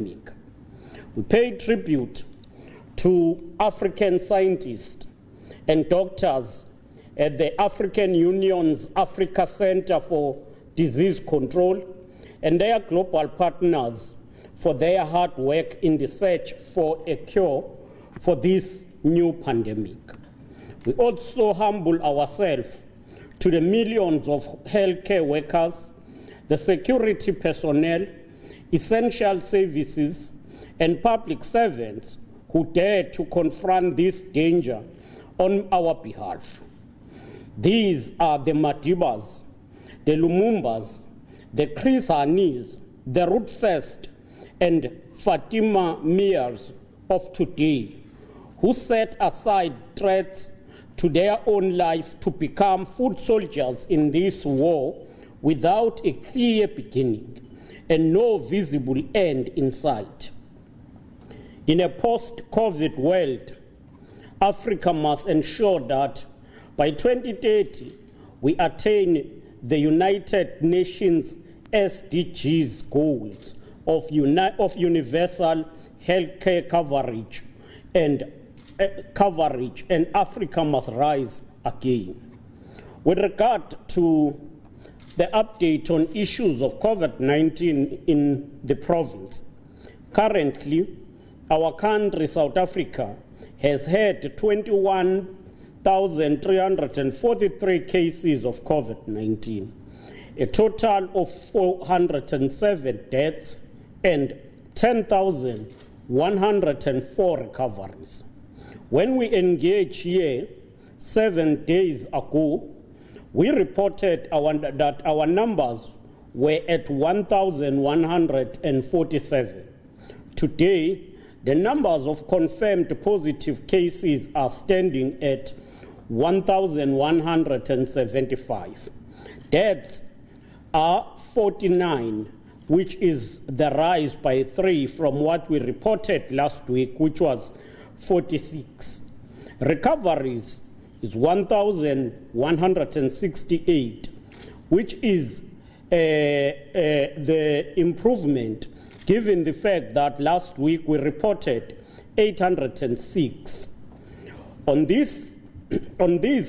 We pay tribute to African scientists and doctors at the African Union's Africa Center for Disease Control and their global partners for their hard work in the search for a cure for this new pandemic. We also humble ourselves to the millions of healthcare workers, the security personnel, essential services, and public servants who dare to confront this danger on our behalf. These are the Madibas, the Lumumbas, the Chris Hanis, the Ruth First, and Fatima Mears of today, who set aside threats to their own life to become foot soldiers in this war without a clear beginning and no visible end in sight. In a post-COVID world, Africa must ensure that by 2030, we attain the United Nations SDGs goals of universal healthcare coverage, and Africa must rise again. With regard to the update on issues of COVID-19 in the province, currently, our country, South Africa, has had 21,343 cases of COVID-19, a total of 407 deaths and 10,104 recoveries. When we engaged here 7 days ago, we reported that our numbers were at 1,147. Today, the numbers of confirmed positive cases are standing at 1,175. Deaths are 49, which is the rise by 3 from what we reported last week, which was 46. Recoveries is 1,168, which is the improvement given the fact that last week we reported 806. On these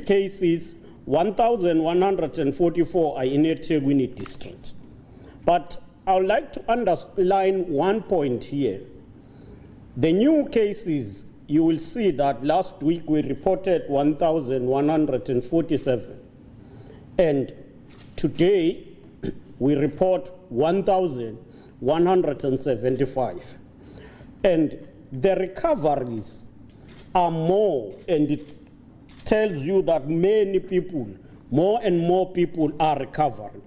cases, 1,144 are in eThekwini district. But I would like to underline one point here. The new cases, you will see that last week we reported 1,147, and today we report 1,175. And the recoveries are more, and it tells you that many people, more and more people are recovering.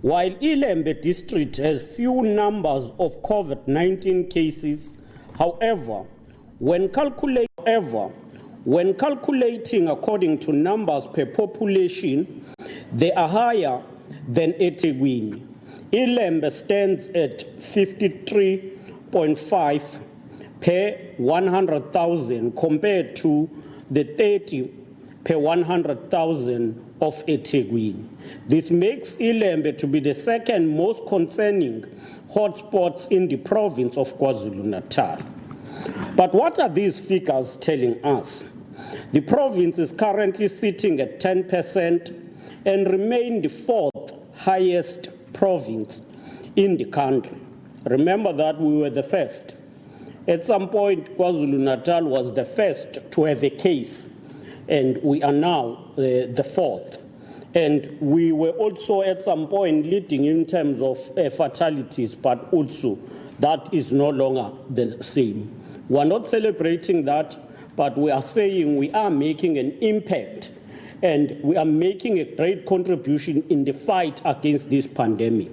While Ilembe district has few numbers of COVID-19 cases, however, when calculating according to numbers per population, they are higher than eThekwini. Ilembe stands at 53.5 per 100,000 compared to the 30 per 100,000 of eThekwini. This makes Ilembe to be the second most concerning hotspots in the province of KwaZulu-Natal. But what are these figures telling us? The province is currently sitting at 10% and remains the 4th highest province in the country. Remember that we were the first. At some point, KwaZulu-Natal was the first to have a case, and we are now the 4th. And we were also at some point leading in terms of fatalities, but also that is no longer the same. We are not celebrating that, but we are saying we are making an impact and we are making a great contribution in the fight against this pandemic.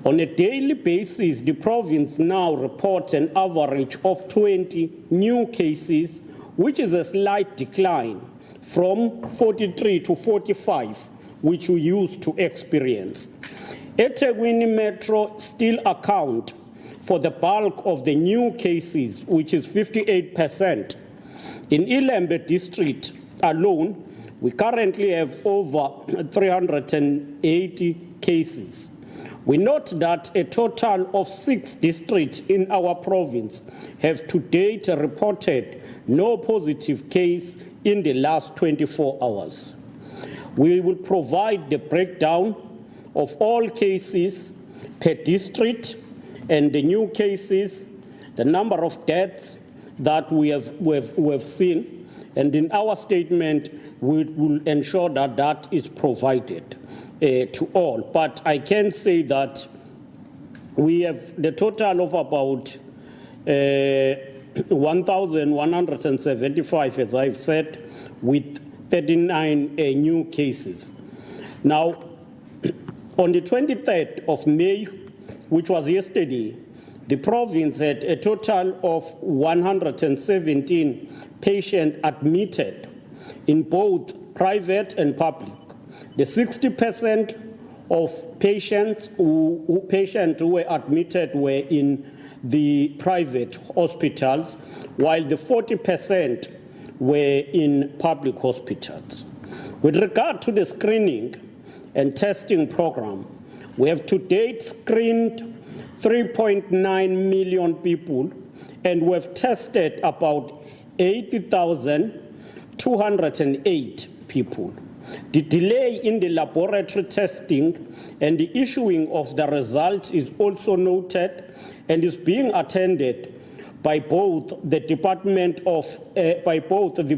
On a daily basis, the province now reports an average of 20 new cases, which is a slight decline from 43 to 45, which we used to experience. eThekwini Metro still account for the bulk of the new cases, which is 58%. In Ilembe district alone, we currently have over 380 cases. We note that a total of 6 districts in our province have to date reported no positive case in the last 24 hours. We will provide the breakdown of all cases per district and the new cases, the number of deaths that we have seen, and in our statement we will ensure that that is provided to all. But I can say that we have the total of about 1,175, as I've said, with 39 new cases. Now, on the 23rd of May, which was yesterday, the province had a total of 117 patients admitted in both private and public. The 60% of patients who were admitted were in the private hospitals, while the 40% were in public hospitals. With regard to the screening and testing program, we have to date screened 3.9 million people, and we have tested about 80,208 people. The delay in the laboratory testing and the issuing of the results is also noted and is being attended by both the the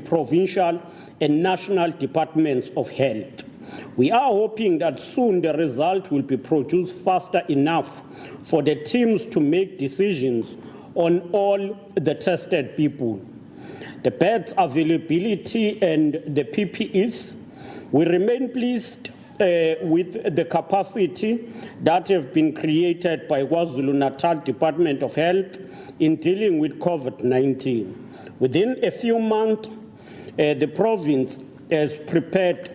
provincial and national departments of health. We are hoping that soon the result will be produced faster enough for the teams to make decisions on all the tested people. The beds availability and the PPEs, we remain pleased with the capacity that have been created by KwaZulu-Natal Department of Health in dealing with COVID-19. Within a few months, the province has prepared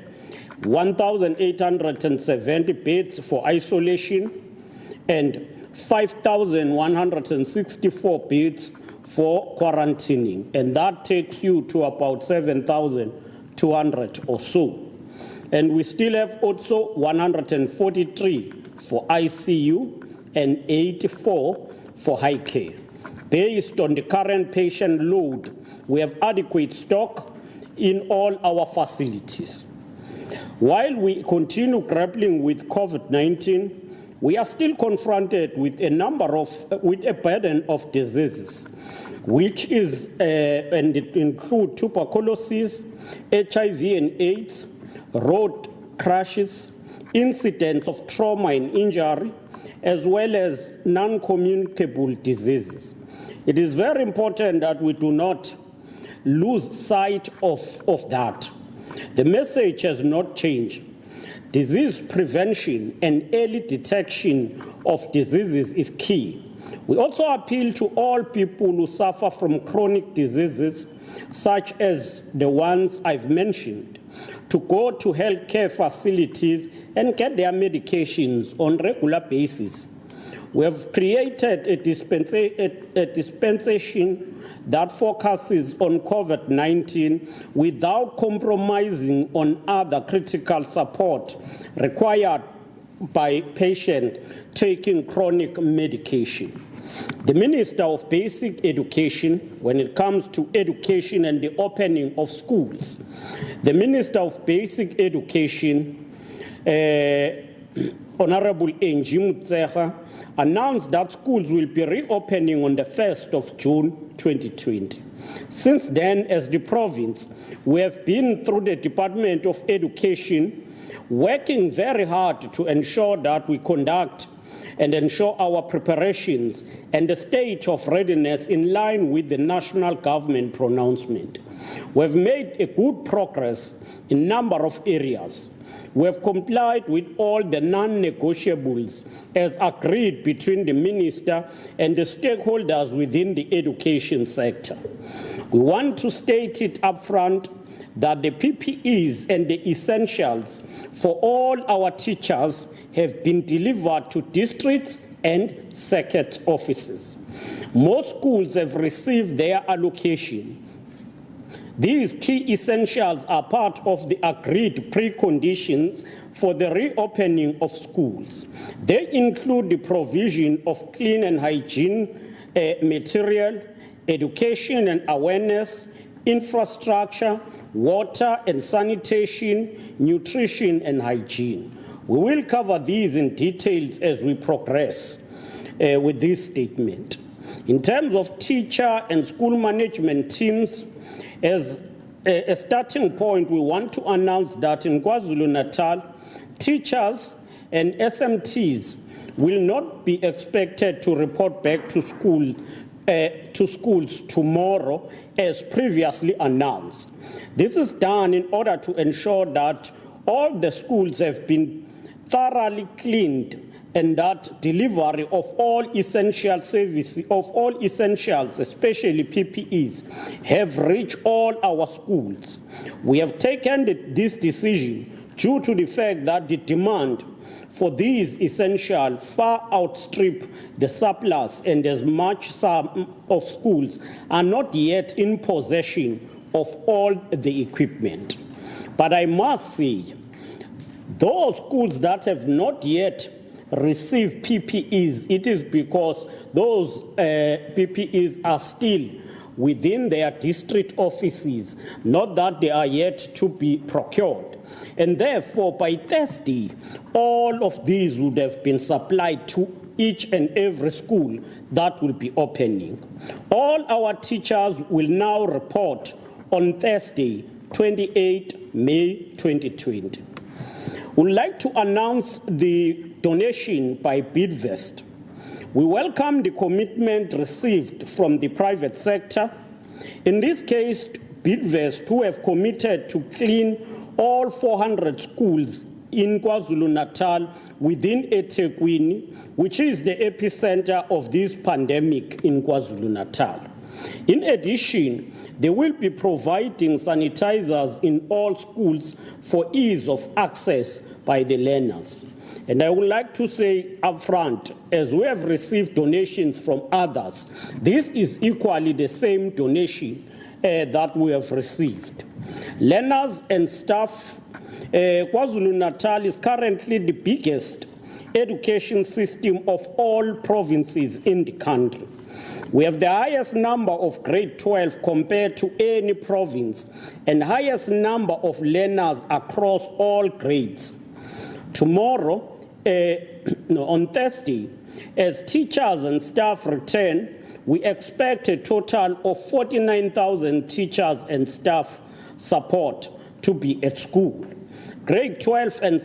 1,870 beds for isolation and 5,164 beds for quarantining, and that takes you to about 7,200 or so. And we still have also 143 for ICU and 84 for high care. Based on the current patient load, we have adequate stock in all our facilities. While we continue grappling with COVID-19, we are still confronted with a burden of diseases, which is, and it includes tuberculosis, HIV and AIDS, road crashes, incidents of trauma and injury, as well as non-communicable diseases. It is very important that we do not lose sight of that. The message has not changed. Disease prevention and early detection of diseases is key. We also appeal to all people who suffer from chronic diseases, such as the ones I've mentioned, to go to healthcare facilities and get their medications on a regular basis. We have created a dispensation that focuses on COVID-19 without compromising on other critical support required by patients taking chronic medication. The Minister of Basic Education, when it comes to education and the opening of schools, the Minister of Basic Education, Honorable Angie Motshekga, announced that schools will be reopening on the 1st of June 2020. Since then, as the province, we have been through the Department of Education working very hard to ensure that we conduct and ensure our preparations and the state of readiness in line with the national government pronouncement. We have made a good progress in a number of areas. We have complied with all the non-negotiables as agreed between the minister and the stakeholders within the education sector. We want to state it up front that the PPEs and the essentials for all our teachers have been delivered to districts and circuit offices. Most schools have received their allocation. These key essentials are part of the agreed preconditions for the reopening of schools. They include the provision of clean and hygiene material, education and awareness, infrastructure, water and sanitation, nutrition and hygiene. We will cover these in details as we progress with this statement. In terms of teacher and school management teams, as a starting point, we want to announce that in KwaZulu-Natal, teachers and SMTs will not be expected to report back to schools tomorrow as previously announced. This is done in order to ensure that all the schools have been thoroughly cleaned and that delivery of all essential services, of all essentials, especially PPEs, have reached all our schools. We have taken this decision due to the fact that the demand for these essentials far outstrip the surplus, and as much some of schools are not yet in possession of all the equipment. But I must say, those schools that have not yet received PPEs, it is because those PPEs are still within their district offices, not that they are yet to be procured. And therefore, by Thursday, all of these would have been supplied to each and every school that will be opening. All our teachers will now report on Thursday, 28 May 2020. We'd like to announce the donation by Bidvest. We welcome the commitment received from the private sector. In this case, Bidvest, who have committed to clean all 400 schools in KwaZulu-Natal within eThekwini, which is the epicenter of this pandemic in KwaZulu-Natal. In addition, they will be providing sanitizers in all schools for ease of access by the learners. And I would like to say upfront, as we have received donations from others, this is equally the same donation that we have received. Learners and staff, KwaZulu-Natal is currently the biggest education system of all provinces in the country. We have the highest number of grade 12 compared to any province and highest number of learners across all grades. Tomorrow, on Thursday, as teachers and staff return, we expect a total of 49,000 teachers and staff support to be at school. Grade 12 and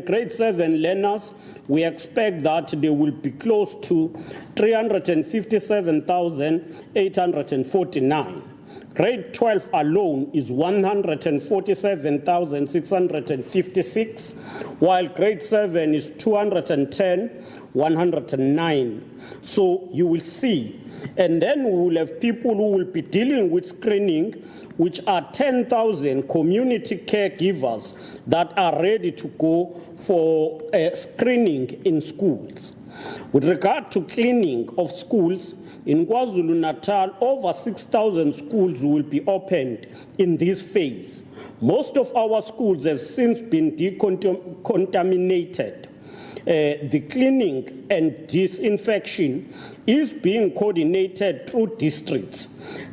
grade 7 learners, we expect that they will be close to 357,849. Grade 12 alone is 147,656, while grade 7 is 210,109. So you will see. And then we will have people who will be dealing with screening, which are 10,000 community caregivers that are ready to go for screening in schools. With regard to cleaning of schools, in KwaZulu-Natal, over 6,000 schools will be opened in this phase. Most of our schools have since been decontaminated. The cleaning and disinfection is being coordinated through districts.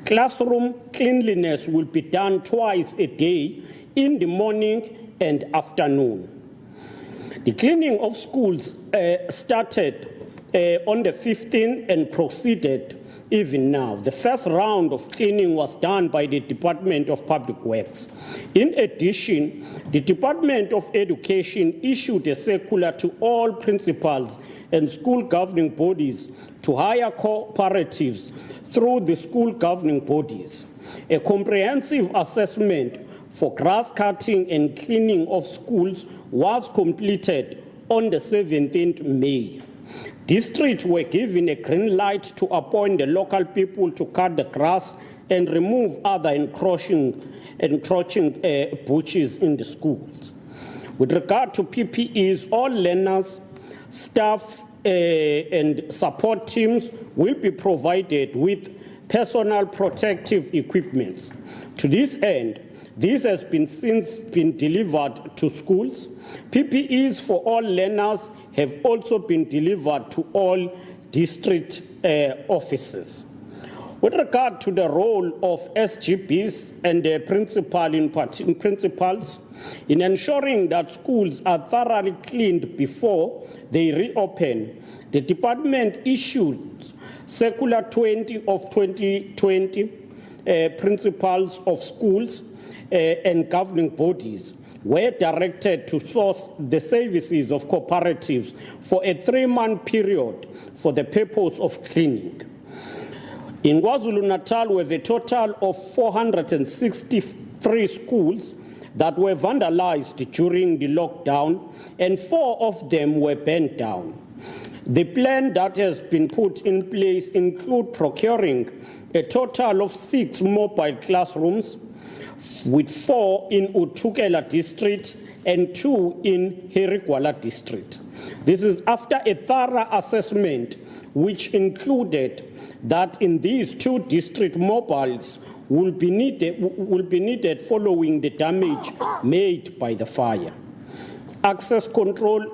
Classroom cleanliness will be done twice a day, in the morning and afternoon. The cleaning of schools started on the 15th and proceeded even now. The first round of cleaning was done by the Department of Public Works. In addition, the Department of Education issued a circular to all principals and school governing bodies to hire cooperatives through the school governing bodies. A comprehensive assessment for grass cutting and cleaning of schools was completed on the 17th May. Districts were given a green light to appoint the local people to cut the grass and remove other encroaching bushes in the schools. With regard to PPEs, all learners, staff and support teams will be provided with personal protective equipment. To this end, this has since been delivered to schools. PPEs for all learners have also been delivered to all district offices. With regard to the role of SGBs and their principals in ensuring that schools are thoroughly cleaned before they reopen, the department issued Circular 20 of 2020, principals of schools and governing bodies were directed to source the services of cooperatives for a 3-month period for the purpose of cleaning. In KwaZulu-Natal, we have a total of 463 schools that were vandalized during the lockdown, and 4 of them were burnt down. The plan that has been put in place includes procuring a total of 6 mobile classrooms, with 4 in Utukela district and 2 in Herigwala district. This is after a thorough assessment which included that in these 2 district mobiles will be needed following the damage made by the fire. Access control,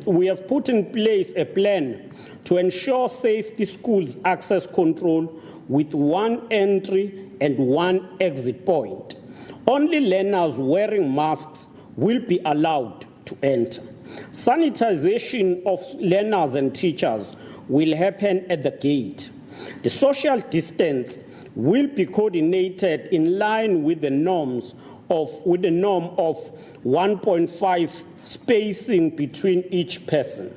we have put in place a plan to ensure safety schools access control with 1 entry and 1 exit point. Only learners wearing masks will be allowed to enter. Sanitization of learners and teachers will happen at the gate. The social distance will be coordinated in line with the norm of 1.5 spacing between each person.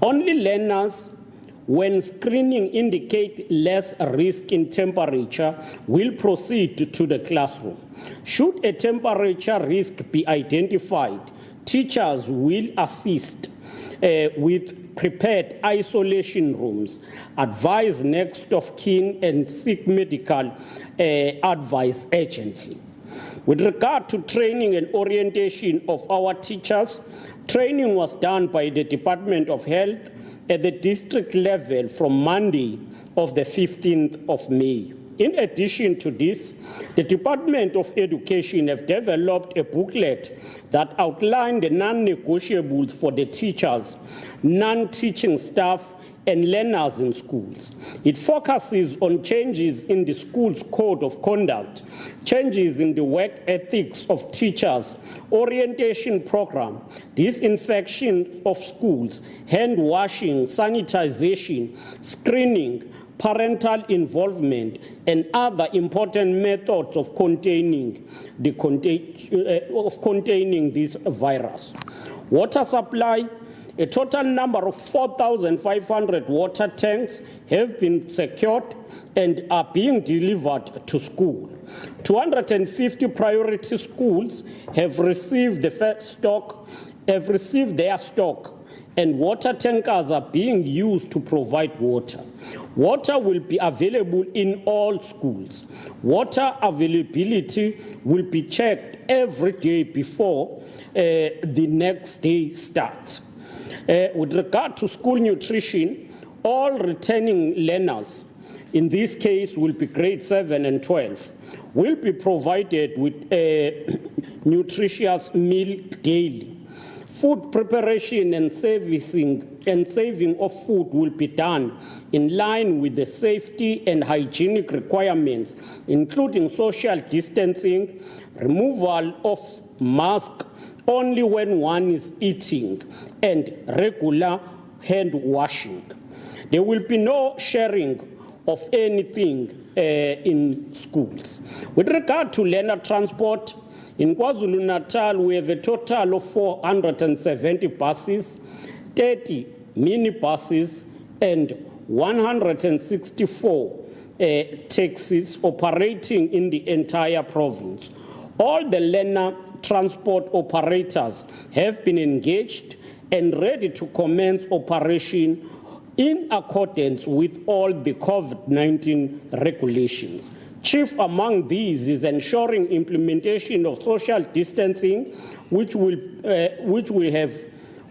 Only learners, when screening indicate less risk in temperature, will proceed to the classroom. Should a temperature risk be identified, teachers will assist with prepared isolation rooms, advise next of kin, and seek medical advice urgently. With regard to training and orientation of our teachers, training was done by the Department of Health at the district level from Monday of the 15th of May. In addition to this, the Department of Education have developed a booklet that outlines the non-negotiables for the teachers, non-teaching staff, and learners in schools. It focuses on changes in the school's code of conduct, changes in the work ethics of teachers, orientation program, disinfection of schools, hand washing, sanitization, screening, parental involvement, and other important methods of containing this virus. Water supply. A total number of 4,500 water tanks have been secured and are being delivered to school. 250 priority schools have received their stock, and water tankers are being used to provide water. Water will be available in all schools. Water availability will be checked every day before the next day starts. With regard to school nutrition, all returning learners, in this case will be grade 7 and 12, will be provided with a nutritious meal daily. Food preparation and saving of food will be done in line with the safety and hygienic requirements, including social distancing, removal of masks only when one is eating, and regular hand washing. There will be no sharing of anything in schools. With regard to learner transport, in KwaZulu-Natal, we have a total of 470 buses, 30 minibuses, and 164 taxis operating in the entire province. All the learner transport operators have been engaged and ready to commence operation in accordance with all the COVID-19 regulations. Chief among these is ensuring implementation of social distancing, which will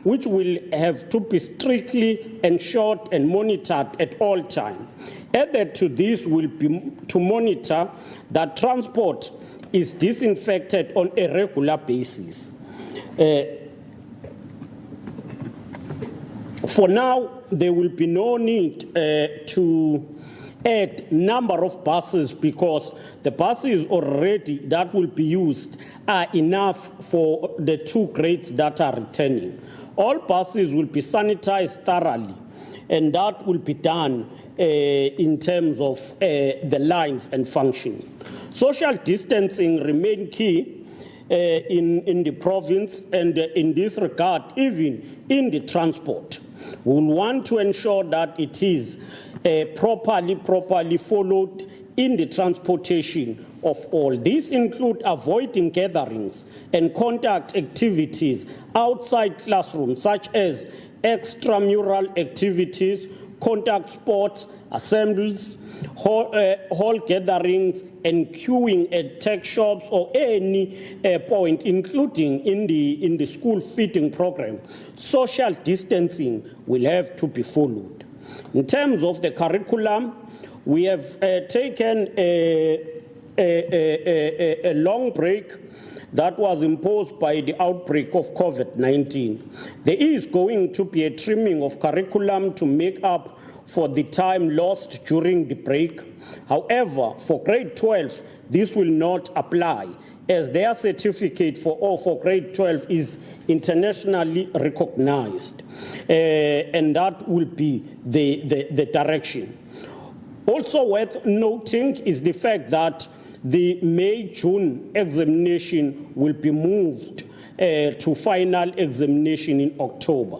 which will have to be strictly ensured and monitored at all times. Added to this will be to monitor that transport is disinfected on a regular basis. For now, there will be no need to add number of buses because the buses already that will be used are enough for the 2 grades that are returning. All buses will be sanitized thoroughly, and that will be done in terms of the lines and functioning. Social distancing remain key in the province, and in this regard, even in the transport. We will want to ensure that it is properly followed in the transportation of all. These include avoiding gatherings and contact activities outside classrooms, such as extramural activities, contact sports, assemblies, hall gatherings, and queuing at tech shops or any point, including in the school feeding program. Social distancing will have to be followed. In terms of the curriculum, we have taken a long break that was imposed by the outbreak of COVID-19. There is going to be a trimming of curriculum to make up for the time lost during the break. However, for grade 12, this will not apply, as their certificate for grade 12 is internationally recognized, and that will be the direction. Also worth noting is the fact that the May-June examination will be moved to final examination in October.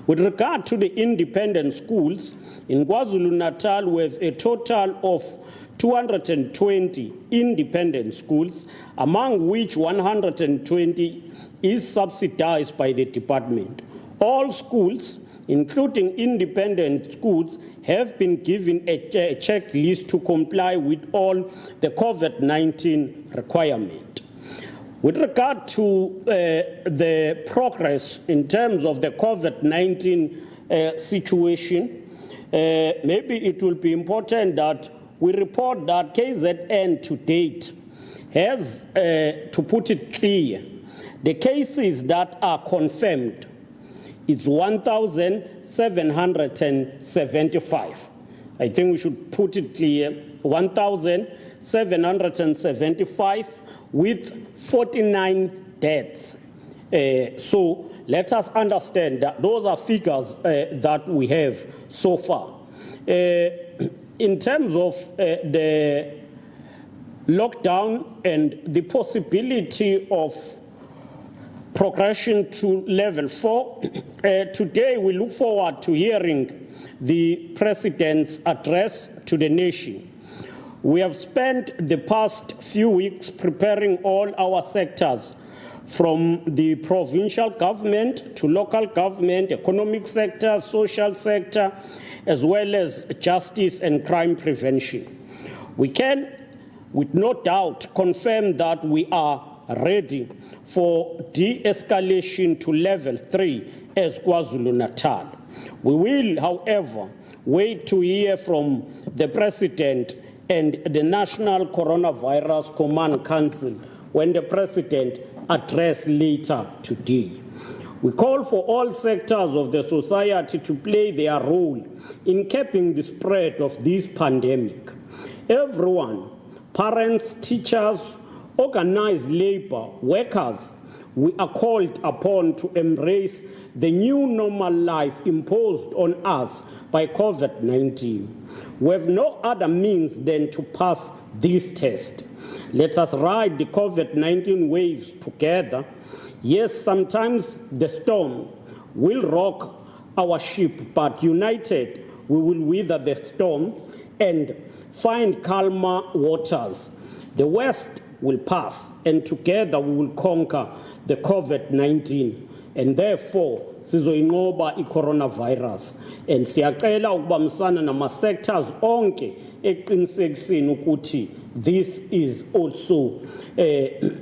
With regard to the independent schools, in KwaZulu-Natal, we have a total of 220 independent schools, among which 120 is subsidized by the department. All schools, including independent schools, have been given a checklist to comply with all the COVID-19 requirements. With regard to the progress in terms of the COVID-19 situation, maybe it will be important that we report that KZN to date has, to put it clear, the cases that are confirmed, it's 1,775. I think we should put it clear, 1,775 with 49 deaths. So let us understand that those are figures that we have so far. In terms of the lockdown and the possibility of progression to level 4, today we look forward to hearing the President's address to the nation. We have spent the past few weeks preparing all our sectors, from the provincial government to local government, economic sector, social sector, as well as justice and crime prevention. We can, with no doubt, confirm that we are ready for de-escalation to level 3 as KwaZulu-Natal. We will, however, wait to hear from the President and the National Coronavirus Command Council when the President address later today. We call for all sectors of the society to play their role in capping the spread of this pandemic. Everyone, parents, teachers, organized labor, workers, we are called upon to embrace the new normal life imposed on us by COVID-19. We have no other means than to pass this test. Let us ride the COVID-19 waves together. Yes, sometimes the storm will rock our ship, but united we will weather the storms and find calmer waters. The West will pass, and together we will conquer the COVID-19, and therefore sizoyinqoba i-coronavirus. And siyacela ukubambisana nama-sectors onke eqinisekiseni ukuthi this is also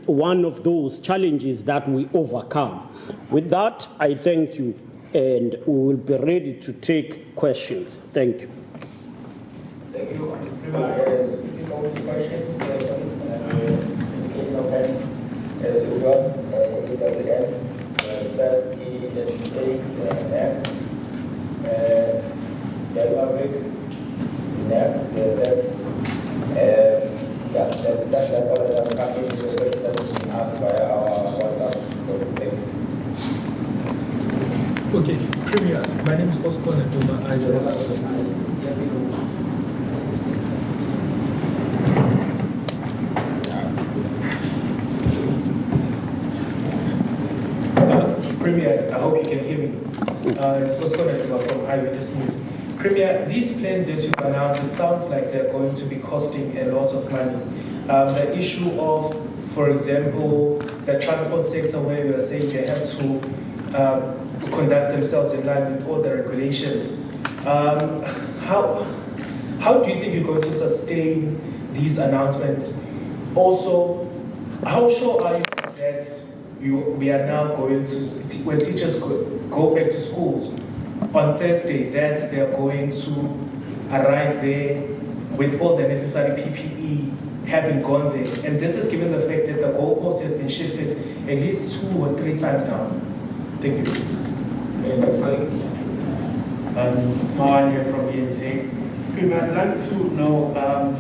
one of those challenges that we overcome. With that, I thank you and we will be ready to take questions. Thank you. Thank you. Speaking of the questions, indication of hands as usual, EWN, first ESA, next, Delmavik, next, that's all that I'm coming to the question asked by our WhatsApp. Okay, Premier, my name is Oscar Natuma. Premier, I hope you can hear me. It's Oscar Natuma from Eyewitness News. Premier, these plans that you've announced, it sounds like they're going to be costing a lot of money. The issue of, for example, the transport sector, where you are saying they have to conduct themselves in line with all the regulations. How do you think you're going to sustain these announcements? Also, how sure are you that we are now going to, when teachers go back to schools on Thursday, that they are going to arrive there with all the necessary PPE having gone there? And this is given the fact that the goalpost has been shifted at least 2 or 3 times now. Thank you. Mohan here from ENC. Premier, I'd like to know,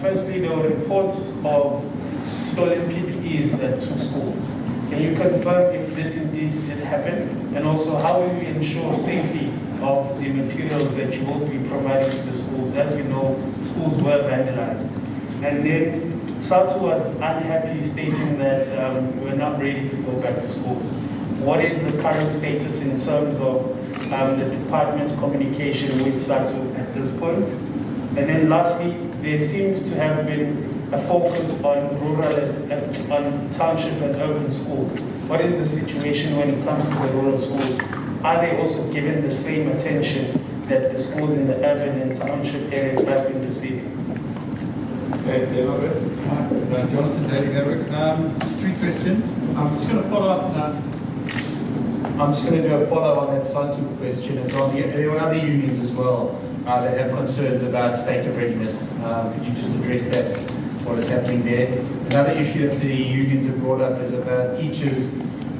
firstly, there were reports of stolen PPEs at 2 schools. Can you confirm if this indeed did happen? And also, how will you ensure safety of the materials that you will be providing to the schools? As we know, schools were vandalized. And then SATU was unhappy, stating that we're not ready to go back to schools. What is the current status in terms of the department's communication with SATU at this point? And then lastly, there seems to have been a focus on rural, on township and urban schools. What is the situation when it comes to the rural schools? Are they also given the same attention that the schools in the urban and township areas have been receiving? Jonathan Daly Eric. 3 questions. I'm just going to follow up. I'm just going to do a follow-up on that SATU question as well. There were other unions as well that have concerns about state of readiness. Could you just address that, what is happening there? Another issue that the unions have brought up is about teachers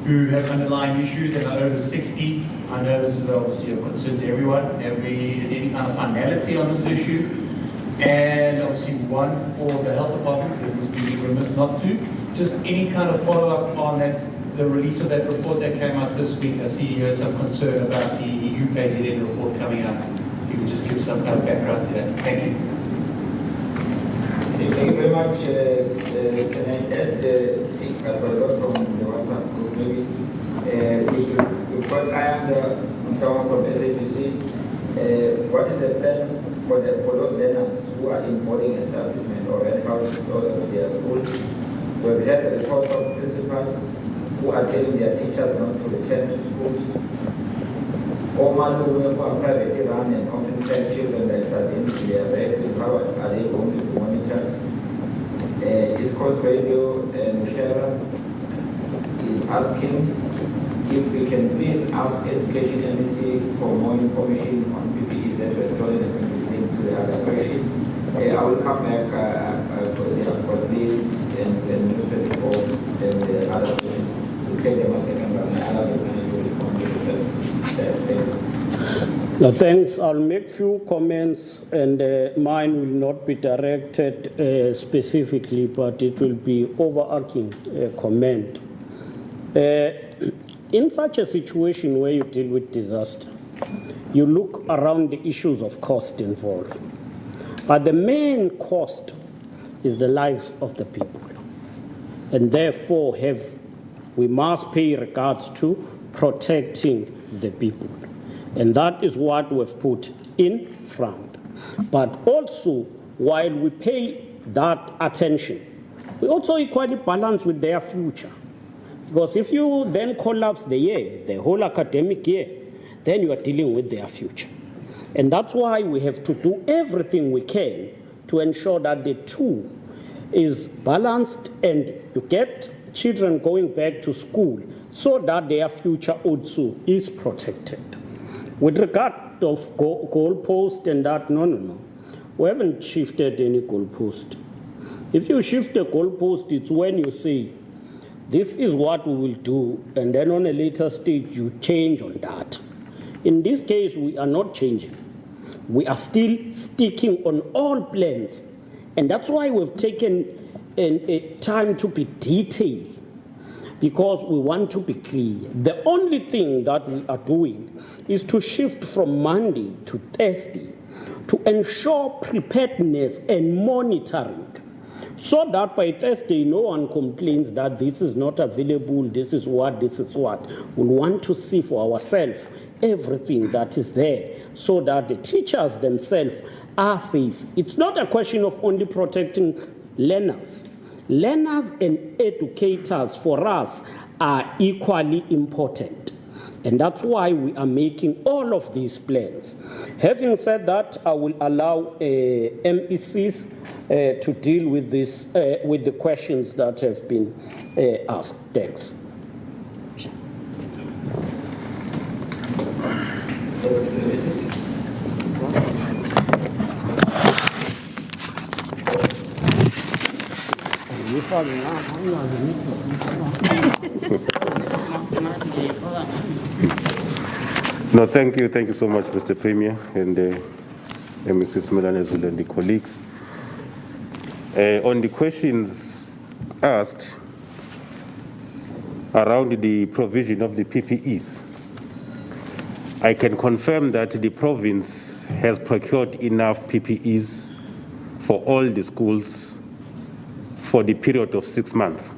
who have underlying issues and are over 60. I know this is obviously a concern to everyone. Is there any kind of finality on this issue? And obviously one for the health department, that would be remiss not to. Just any kind of follow-up on that, the release of that report that came out this week. I see you had some concern about the EU KZN report coming out. If you could just give some kind of background to that. Thank you. Thank you very much. Can I add from the WhatsApp group maybe? We've got someone from SABC. What is the plan for those learners who are in boarding establishment or rent houses closer to their schools? We've had reports of principals who are telling their teachers not to return to schools. Or man who are privately run and often send children like sardines to their rates. How are they going to be monitored? East Coast Radio and Mushara is asking if we can please ask Education NBC for more information on PPEs that were stolen and listening to the other question. I will come back for these and newspaper reports and the other questions. We'll take them a second, but my other lieutenant will respond to the first. No, thanks. I'll make few comments, and mine will not be directed specifically, but it will be overarching comment. In such a situation where you deal with disaster, you look around the issues of cost involved. But the main cost is the lives of the people. And therefore, we must pay regards to protecting the people. And that is what we've put in front. But also, while we pay that attention, we also equally balance with their future. Because if you then collapse the year, the whole academic year, then you are dealing with their future. And that's why we have to do everything we can to ensure that the two is balanced and you get children going back to school so that their future also is protected. With regard of goalpost and that, no. We haven't shifted any goalpost. If you shift a goalpost, it's when you say, this is what we will do, and then on a later stage, you change on that. In this case, we are not changing. We are still sticking on all plans, and that's why we've taken a time to be detailed, because we want to be clear. The only thing that we are doing is to shift from Monday to Thursday to ensure preparedness and monitoring, so that by Thursday no one complains that this is not available, this is what. We want to see for ourselves everything that is there, so that the teachers themselves are safe. It's not a question of only protecting learners. Learners and educators for us are equally important. And that's why we are making all of these plans. Having said that, I will allow MECs to deal with this, with the questions that have been asked. Thanks. No, thank you so much, Mr. Premier, and Mrs. Melanezul and the colleagues. On the questions asked around the provision of the PPEs, I can confirm that the province has procured enough PPEs for all the schools for the period of 6 months.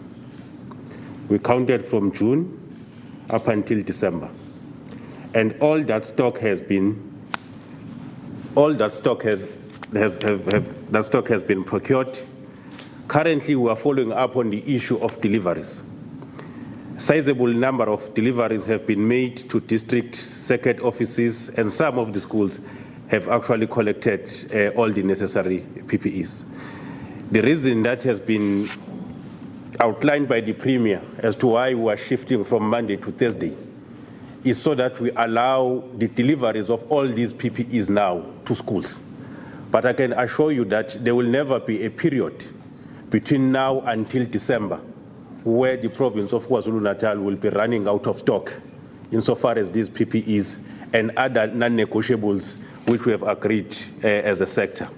We counted from June up until December. And all that stock has been procured. Currently, we are following up on the issue of deliveries. Sizable number of deliveries have been made to district circuit offices, and some of the schools have actually collected all the necessary PPEs. The reason that has been outlined by the Premier as to why we are shifting from Monday to Thursday is so that we allow the deliveries of all these PPEs now to schools. But I can assure you that there will never be a period between now until December where the province of KwaZulu-Natal will be running out of stock insofar as these PPEs and other non-negotiables which we have agreed as a sector.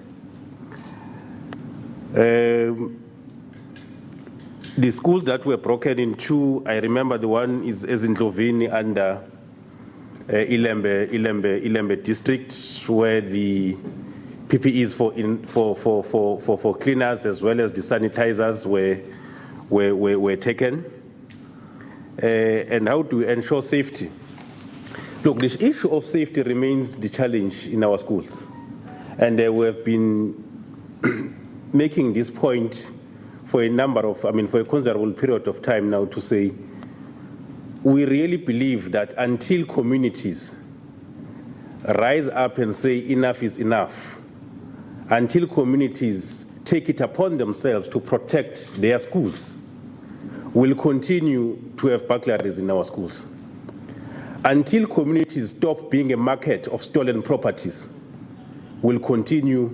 The schools that were broken in two, I remember the one is in Ndlovini under Ilembe district, where the PPEs for cleaners as well as the sanitizers were taken. And how do we ensure safety? Look, this issue of safety remains the challenge in our schools, and we have been making this point for a considerable period of time now, to say we really believe that until communities rise up and say enough is enough, until communities take it upon themselves to protect their schools, we'll continue to have burglaries in our schools. Until communities stop being a market of stolen properties, we'll continue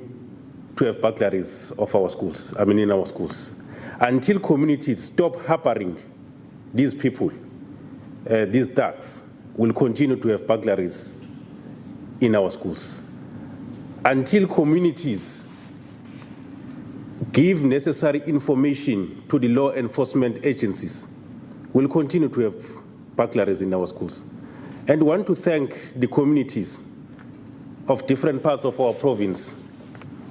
to have burglaries of our schools, in our schools. Until communities stop harboring these people, these thugs, will continue to have burglaries in our schools. Until communities give necessary information to the law enforcement agencies, we'll continue to have burglaries in our schools. And want to thank the communities of different parts of our province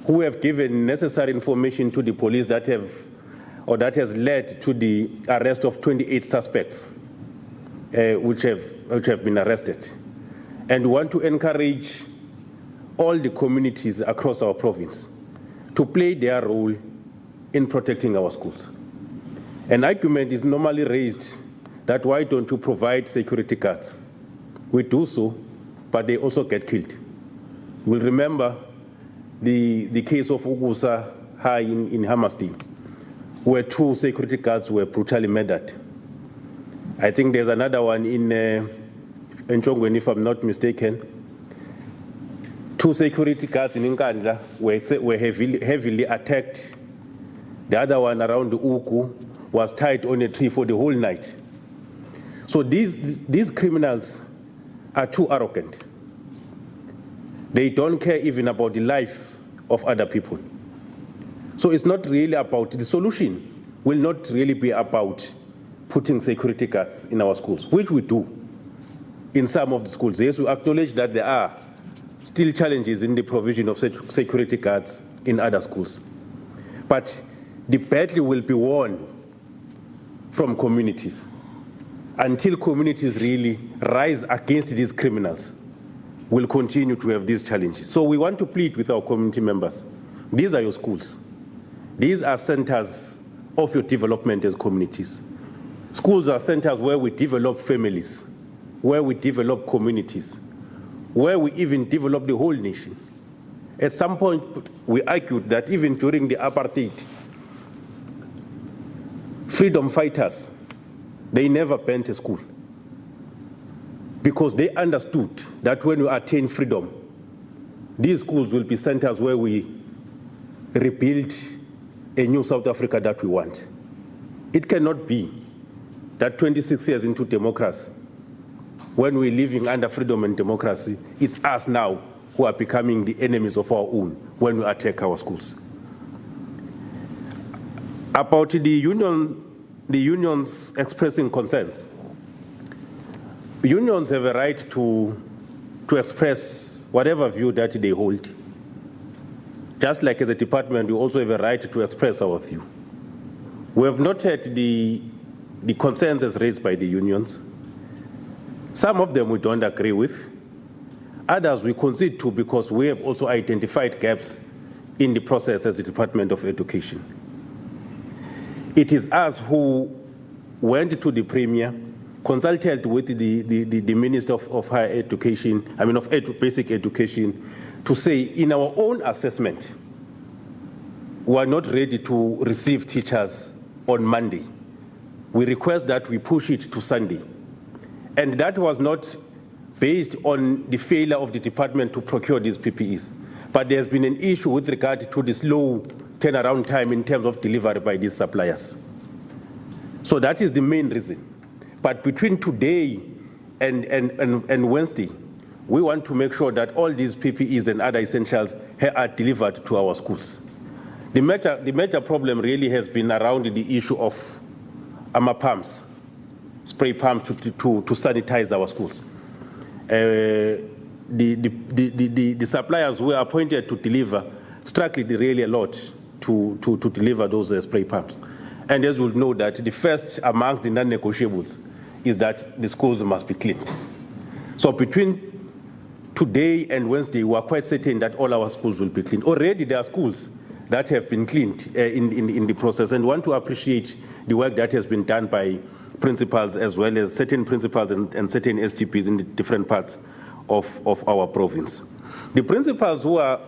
who have given necessary information to the police that has led to the arrest of 28 suspects which have been arrested. And want to encourage all the communities across our province to play their role in protecting our schools. An argument is normally raised that why don't you provide security guards? We do so, but they also get killed. You will remember the case of Ugusa High in Hammerstein, where 2 security guards were brutally murdered. I think there's another one in Nchongweni, if I'm not mistaken, 2 security guards in Nkandla were heavily attacked. The other one around the Uku was tied on a tree for the whole night. So these criminals are too arrogant. They don't care even about the lives of other people. So it's not really about, the solution will not really be about putting security guards in our schools, which we do in some of the schools. Yes, we acknowledge that there are still challenges in the provision of security guards in other schools. But the battle will be won from communities until communities really rise against these criminals. We'll continue to have these challenges. So we want to plead with our community members. These are your schools. These are centers of your development as communities. Schools are centers where we develop families, where we develop communities, where we even develop the whole nation. At some point, we argued that even during the apartheid, freedom fighters, they never banned a school because they understood that when we attain freedom, these schools will be centers where we rebuild a new South Africa that we want. It cannot be that 26 years into democracy, when we're living under freedom and democracy, it's us now who are becoming the enemies of our own when we attack our schools. About the unions expressing concerns. Unions have a right to express whatever view that they hold. Just like as a department, we also have a right to express our view. We have not had the concerns as raised by the unions. Some of them we don't agree with. Others we concede to because we have also identified gaps in the process as the Department of Education. It is us who went to the Premier, consulted with the Minister of Higher Education, of Basic Education, to say in our own assessment, we are not ready to receive teachers on Monday. We request that we push it to Sunday. And that was not based on the failure of the department to procure these PPEs. But there's been an issue with regard to the slow turnaround time in terms of delivery by these suppliers. So that is the main reason. But between today and Wednesday, we want to make sure that all these PPEs and other essentials are delivered to our schools. The major problem really has been around the issue of pumps, spray pumps to sanitize our schools. The suppliers who are appointed to deliver struggled really a lot to deliver those spray pumps. And as you know that the first amongst the non-negotiables is that the schools must be cleaned. So between today and Wednesday, we are quite certain that all our schools will be cleaned. Already there are schools that have been cleaned in the process, and want to appreciate the work that has been done by principals as well as certain principals and certain SGPs in the different parts of our province. The principals who are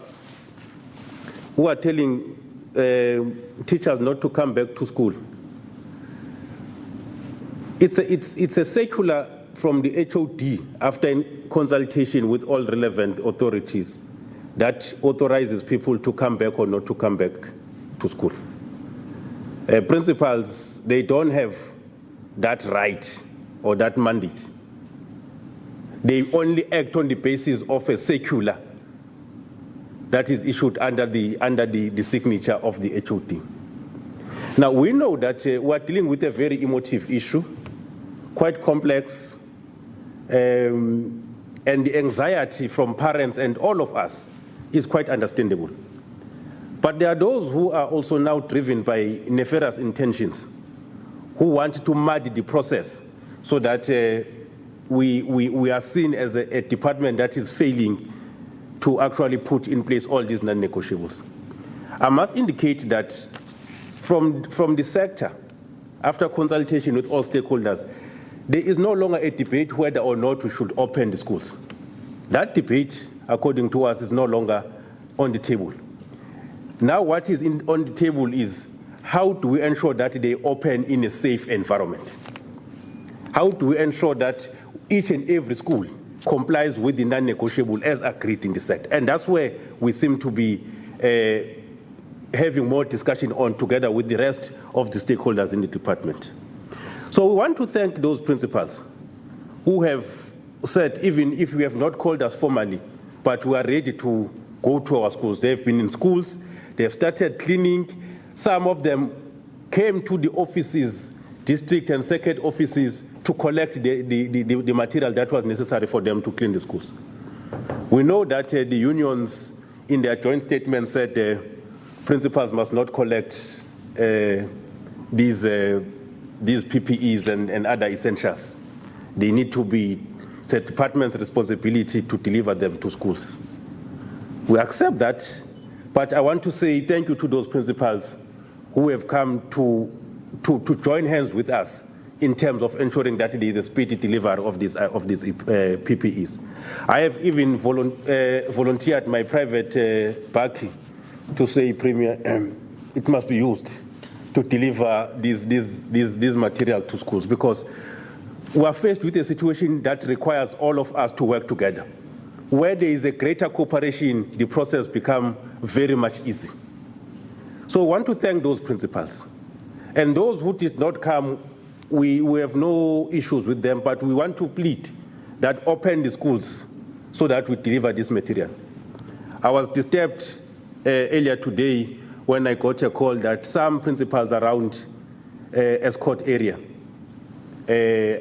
telling teachers not to come back to school, it's a circular from the HOD after consultation with all relevant authorities that authorizes people to come back or not to come back to school. Principals, they don't have that right or that mandate. They only act on the basis of a circular that is issued under the signature of the HOD. Now we know that we are dealing with a very emotive issue, quite complex, and the anxiety from parents and all of us is quite understandable. But there are those who are also now driven by nefarious intentions, who want to muddy the process so that we are seen as a department that is failing to actually put in place all these non-negotiables. I must indicate that from the sector, after consultation with all stakeholders, there is no longer a debate whether or not we should open the schools. That debate, according to us, is no longer on the table. Now what is on the table is how do we ensure that they open in a safe environment? How do we ensure that each and every school complies with the non-negotiable as agreed in the set. And that's where we seem to be having more discussion on together with the rest of the stakeholders in the department. So we want to thank those principals who have said, even if we have not called us formally, but we are ready to go to our schools. They've been in schools, they've started cleaning. Some of them came to the offices, district and circuit offices, to collect the material that was necessary for them to clean the schools. We know that the unions in their joint statement said principals must not collect these PPEs and other essentials. They need to be the department's responsibility to deliver them to schools. We accept that, but I want to say thank you to those principals who have come to join hands with us in terms of ensuring that there is a speedy delivery of these PPEs. I have even volunteered my private buggy to say, Premier, it must be used to deliver these material to schools, because we are faced with a situation that requires all of us to work together. Where there is a greater cooperation, the process becomes very much easy. So I want to thank those principals. And those who did not come, we have no issues with them, but we want to plead that open the schools so that we deliver this material. I was disturbed earlier today when I got a call that some principals around Escort area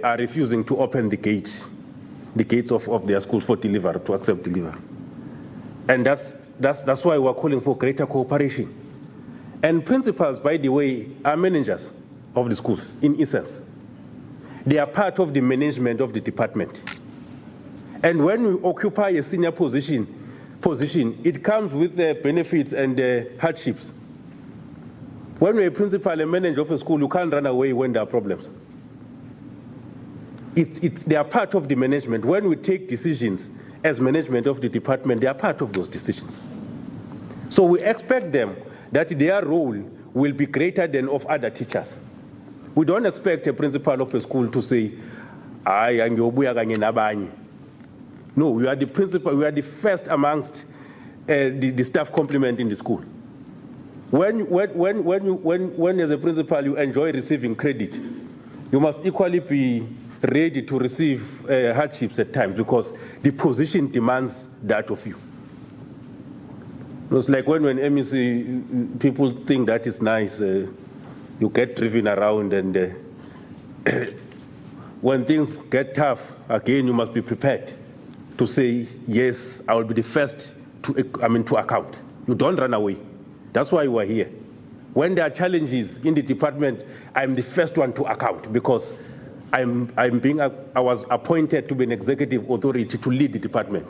are refusing to open the gates of their schools for delivery, to accept delivery. And that's why we're calling for greater cooperation. And principals, by the way, are managers of the schools, in essence. They are part of the management of the department. And when we occupy a senior position, it comes with the benefits and the hardships. When you're a principal and manager of a school, you can't run away when there are problems. They are part of the management. When we take decisions as management of the department, they are part of those decisions. So we expect them that their role will be greater than of other teachers. We don't expect a principal of a school to say, no, we are the principal, we are the first amongst the staff complement in the school. When as a principal you enjoy receiving credit, you must equally be ready to receive hardships at times, because the position demands that of you. It's like when MEC, people think that is nice, you get driven around, and when things get tough, again, you must be prepared to say, yes, I will be the first to account. You don't run away. That's why you are here. When there are challenges in the department, I'm the first one to account, because I was appointed to be an executive authority to lead the department.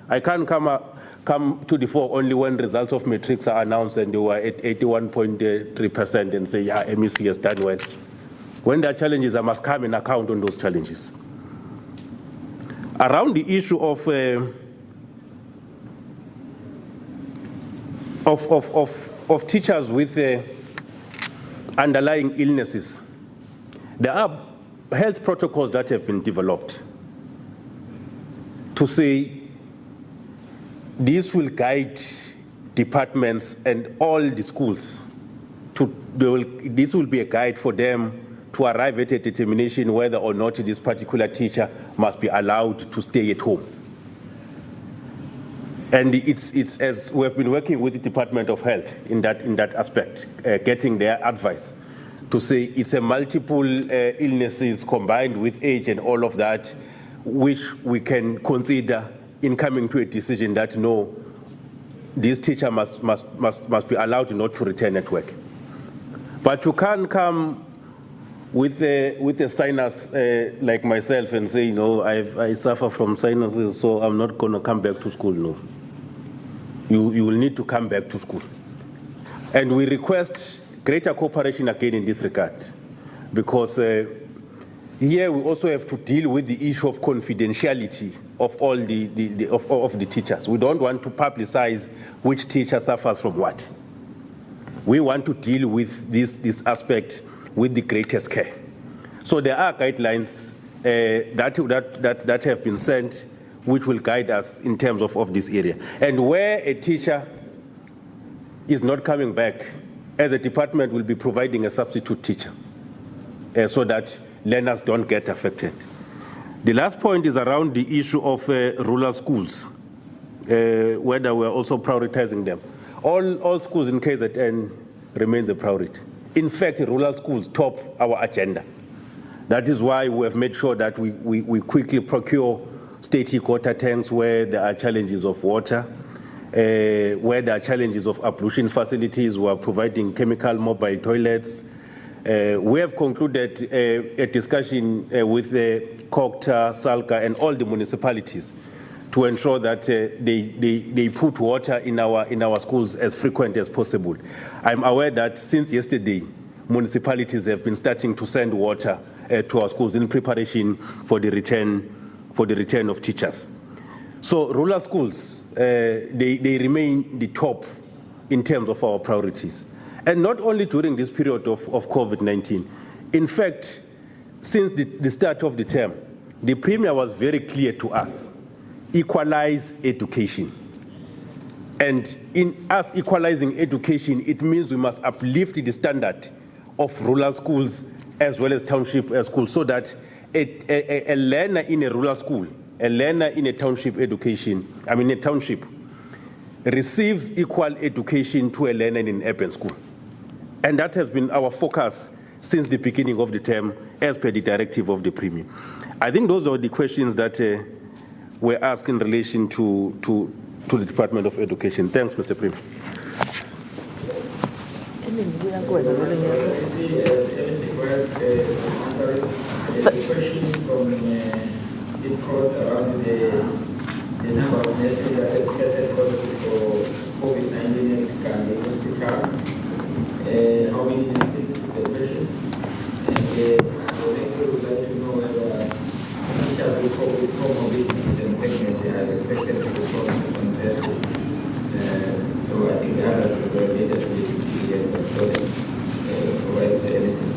I can't come to the fore only when results of matrix are announced and they were at 81.3% and say, yeah, MEC has done well. When there are challenges, I must come and account on those challenges. Around the issue of teachers with underlying illnesses, there are health protocols that have been developed to say this will guide departments and all the schools. This will be a guide for them to arrive at a determination whether or not this particular teacher must be allowed to stay at home. And it's as we have been working with the Department of Health in that aspect, getting their advice to say it's a multiple illnesses combined with age and all of that, which we can consider in coming to a decision that no, this teacher must be allowed not to return at work. But you can't come with a sinus like myself and say, no, I suffer from sinuses, so I'm not going to come back to school. No. You will need to come back to school. And we request greater cooperation again in this regard, because here we also have to deal with the issue of confidentiality of all the teachers. We don't want to publicize which teacher suffers from what. We want to deal with this aspect with the greatest care. So there are guidelines that have been sent. which will guide us in terms of this area. And where a teacher is not coming back, as a department, we'll be providing a substitute teacher so that learners don't get affected. The last point is around the issue of rural schools, whether we're also prioritizing them. All schools in KZN remains a priority. In fact, rural schools top our agenda. That is why we have made sure that we quickly procure static water tanks where there are challenges of water, where there are challenges of ablution facilities. We are providing chemical mobile toilets. We have concluded a discussion with the Kokta, Salka, and all the municipalities to ensure that they put water in our schools as frequent as possible. I'm aware that since yesterday, municipalities have been starting to send water to our schools in preparation for the return of teachers. So rural schools, they remain the top in terms of our priorities. And not only during this period of COVID-19. In fact, since the start of the term, the Premier was very clear to us: equalize education. And in us equalizing education, it means we must uplift the standard of rural schools as well as township schools, so that a learner in a rural school, a learner in a township a township, receives equal education to a learner in an urban school. And that has been our focus since the beginning of the term, as per the directive of the Premier. I think those are the questions that were asked in relation to the Department of Education. Thanks, Mr. Premier. The question from this course around the number of nurses that have tested positive for COVID-19 and the hospital. How many nurses is the question? And the lecturer would like to know whether teachers with comorbidities and pregnancy are expected to report on tests. So I think the others will be related to this period, but provide anything.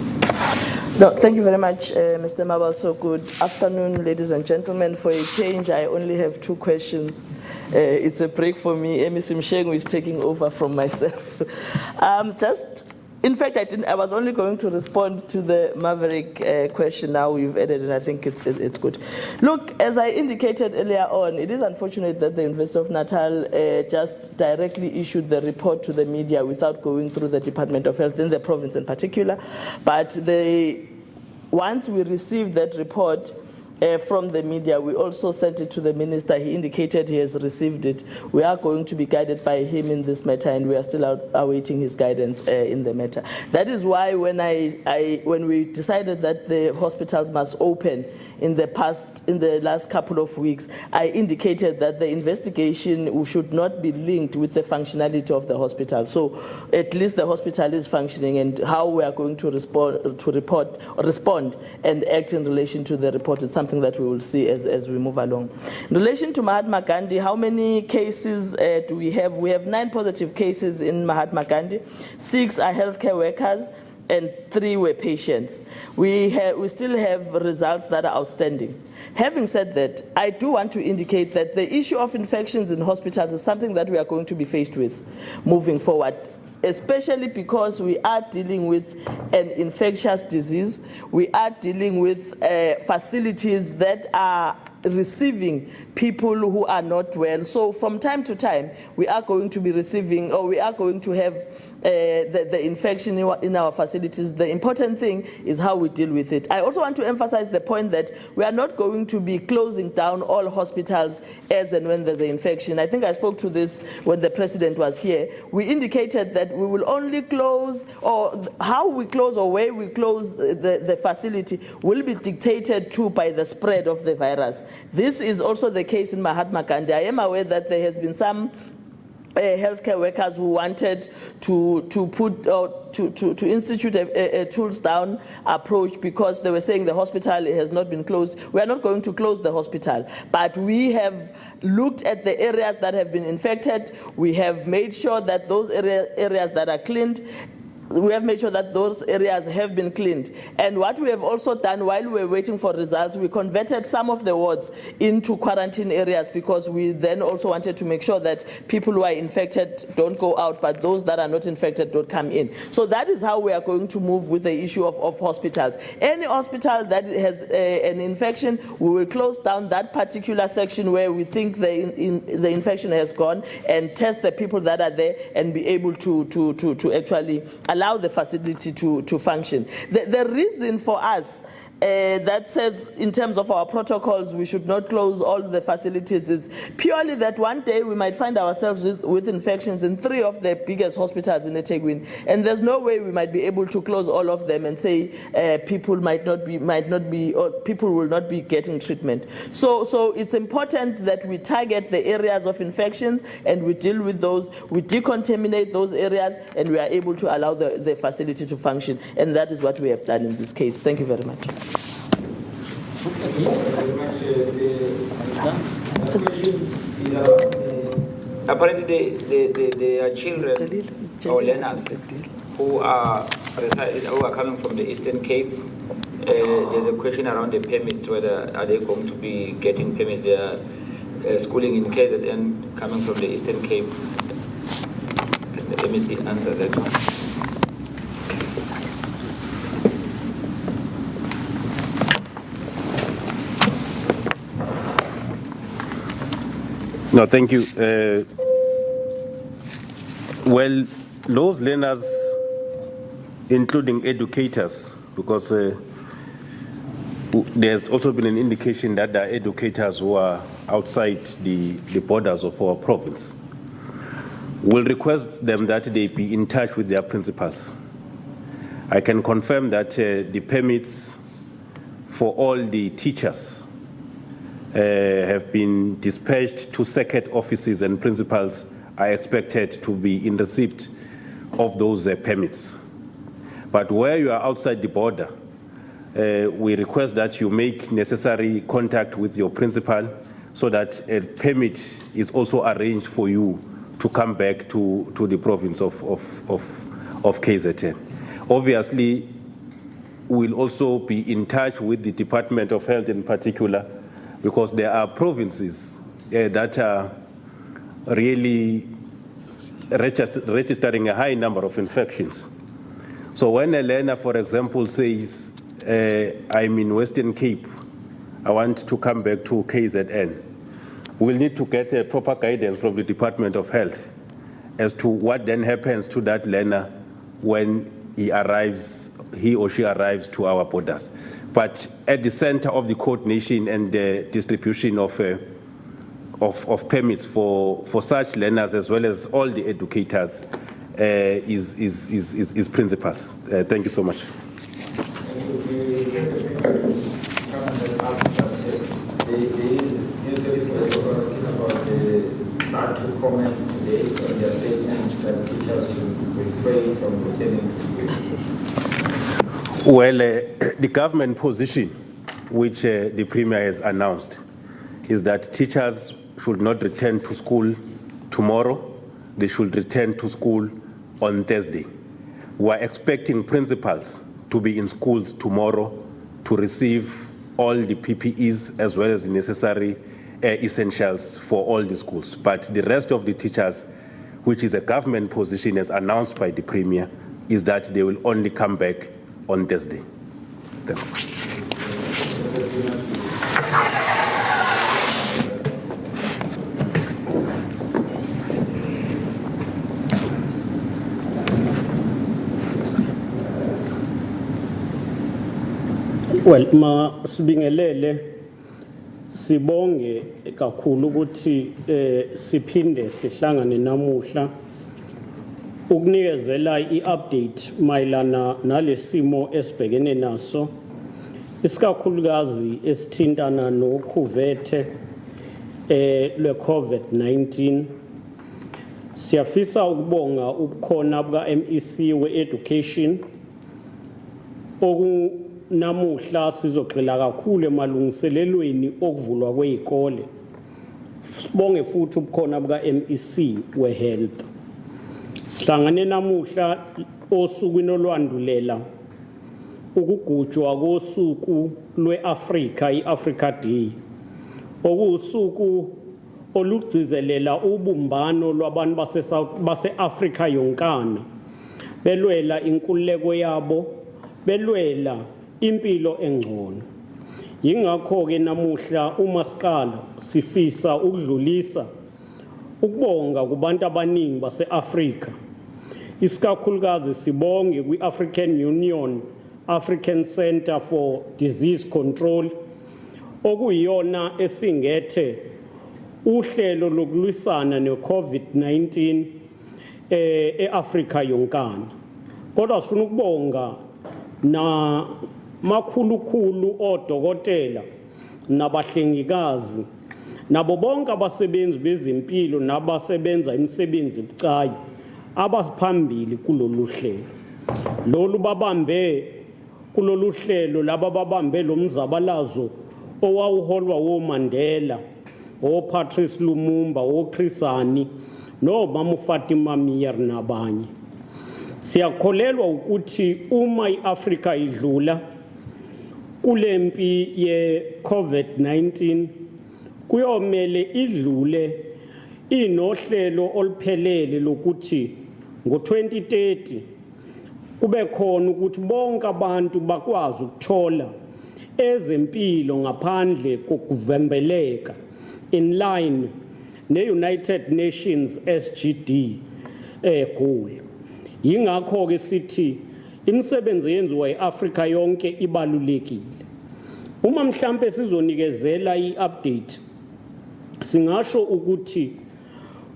No, thank you very much, Mr. Mabaso. Good afternoon, ladies and gentlemen. For a change, I only have 2 questions. It's a break for me. Ms. Mshengu is taking over from myself. In fact, I was only going to respond to the Maverick question now you've added, and I think it's good. Look, as I indicated earlier on, it is unfortunate that the University of Natal just directly issued the report to the media without going through the Department of Health in the province in particular. But once we received that report from the media, we also sent it to the minister. He indicated he has received it. We are going to be guided by him in this matter, and we are still awaiting his guidance in the matter. That is why when we decided that the hospitals must open in the last couple of weeks, I indicated that the investigation should not be linked with the functionality of the hospital. So at least the hospital is functioning, and how we are going to respond and act in relation to the report is something that we will see as we move along. In relation to Mahatma Gandhi, how many cases do we have? We have 9 positive cases in Mahatma Gandhi. 6 are healthcare workers, and 3 were patients. We still have results that are outstanding. Having said that, I do want to indicate that the issue of infections in hospitals is something that we are going to be faced with moving forward, especially because we are dealing with an infectious disease. We are dealing with facilities that are receiving people who are not well. So from time to time, we are going to be receiving, or we are going to have the infection in our facilities. The important thing is how we deal with it. I also want to emphasize the point that we are not going to be closing down all hospitals as and when there's an infection. I think I spoke to this when the president was here. We indicated that we will only close, or how we close or where we close the facility will be dictated to by the spread of the virus. This is also the case in Mahatma Gandhi. I am aware that there has been some healthcare workers who wanted to institute a tools down approach because they were saying the hospital has not been closed. We are not going to close the hospital, but we have looked at the areas that have been infected. We have made sure that those areas that are cleaned. we have made sure that those areas have been cleaned. And what we have also done while we were waiting for results, we converted some of the wards into quarantine areas, because we then also wanted to make sure that people who are infected don't go out, but those that are not infected don't come in. So that is how we are going to move with the issue of hospitals. Any hospital that has an infection, we will close down that particular section where we think the infection has gone, and test the people that are there and be able to actually allow the facility to function. The reason for us that says in terms of our protocols we should not close all the facilities is purely that one day we might find ourselves with infections in 3 of the biggest hospitals in eThekwini, and there's no way we might be able to close all of them and say people might not be or people will not be getting treatment. So it's important that we target the areas of infection and we deal with those, we decontaminate those areas, and we are able to allow the facility to function, and that is what we have done in this case. Thank you very much. Thank you very much. The question is apparently there are children or learners who are coming from the Eastern Cape. There's a question around the permits, whether are they going to be getting permits? They are schooling in KZN coming from the Eastern Cape. Let me see, answer that one. No, thank you. Well, those learners, including educators, because there's also been an indication that there are educators who are outside the borders of our province. We'll request them that they be in touch with their principals. I can confirm that the permits for all the teachers have been dispatched to circuit offices, and principals are expected to be in receipt of those permits. But where you are outside the border, we request that you make necessary contact with your principal so that a permit is also arranged for you to come back to the province of KZN. Obviously, we'll also be in touch with the Department of Health in particular, because there are provinces that are really registering a high number of infections. So when a learner, for example, says, I'm in Western Cape, I want to come back to KZN, we'll need to get a proper guidance from the Department of Health as to what then happens to that learner when he or she arrives to our borders. But at the center of the coordination and the distribution of permits for such learners, as well as all the educators, is principals. Thank you so much. To comment today on their statement that teachers should refrain from returning to school. Well, the government position, which the Premier has announced, is that teachers should not return to school tomorrow. They should return to school on Thursday. We are expecting principals to be in schools tomorrow to receive all the PPEs as well as the necessary essentials for all the schools. But the rest of the teachers, which is a government position as announced by the Premier, is that they will only come back on Thursday. Thanks. Well, Sibingelele, sibonge kakhulu ukuthi siphinde sihlangane namuhla ukunikezela i-update mayelana nalesimo esibhekene naso, isikakhulukazi esithintana nokhuvethe lwe-COVID-19. Siyafisa ukubonga ubukhona buka-MEC we-Education namuhla sizogxila kakhulu emalungiselelweni okuvulwa kwezikole. Sibonge futhi ubukhona buka-MEC we-Health. Sihlangane namuhla osukwini olwandulela ukugujwa kosuku lweAfrika iAfrica Day. Okusuku olugcizelela ubumbano lwabantu base-Afrika yonkana belwela inkululeko yabo, belwela impilo engcono. Yingakho ke namuhla uMaskala sifisa ukudlulisa ukubonga kubantu abaningi base-Afrika. Isikakhulukazi sibonge kwi-African Union, African Center for Disease Control, okuyiyona esingethe uhlelo lokulwisana ne-COVID-19 e-Afrika yonkana. Kodwa sifuna ukubonga na makhulukhulu odokotela nabahlengikazi nabo bonke abasebenzi bezempilo nabasebenza imisebenzi ebucayi abaphambili kulolu hlelo. Lolu babambe kulolu hlelo laba babambe lo mzabalazo owawuholwa woMandela, oPatrice Lumumba, oChrisani noMama Fatima Meyer nabanye. Siyakholelwa ukuthi uma iAfrika idlula kulempi ye-COVID-19 kuyomele idlule inohlelo oluphelele lokuthi ngo-2030 kube khona ukuthi bonke abantu bakwazi ukuthola ezempilo ngaphandle kokuvembeleka in line ne-United Nations SGD goal. Yingakho ke sithi imisebenzi yenziwa eAfrika yonke ibalulekile. Uma mhlambe sizonikezela i-update singasho ukuthi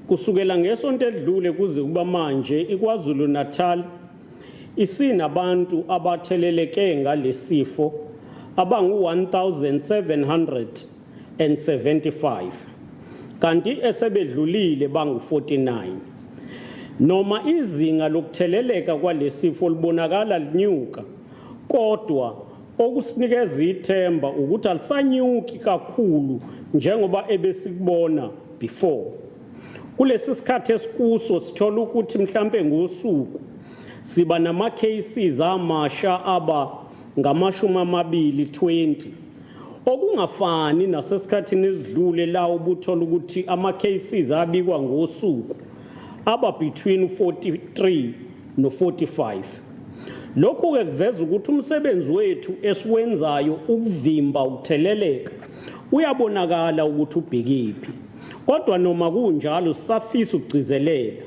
kusukela ngesonto edlule kuze kuba manje iKwaZulu Natal isinabantu abatheleleke ngalesifo abangu 1775 kanti esebedlulile bangu 49. Noma izinga lokutheleleka kwalesifo libonakala linyuka, kodwa okusinikeza ithemba ukuthi alisanyuki kakhulu njengoba ebesikubona before. Kulesi sikhathi esikuso sithola ukuthi mhlambe ngosuku siba nama cases amasha aba ngama-20, okungafani nasesikhathini esidlule la ubuthola ukuthi ama cases abikwa ngosuku aba between 43 no 45. Lokhu ke kuveza ukuthi umsebenzi wethu esiwenzayo ukuvimba ukutheleleka uyabonakala ukuthi ubhekephi. Kodwa noma kunjalo sisafisa ukugcizelela,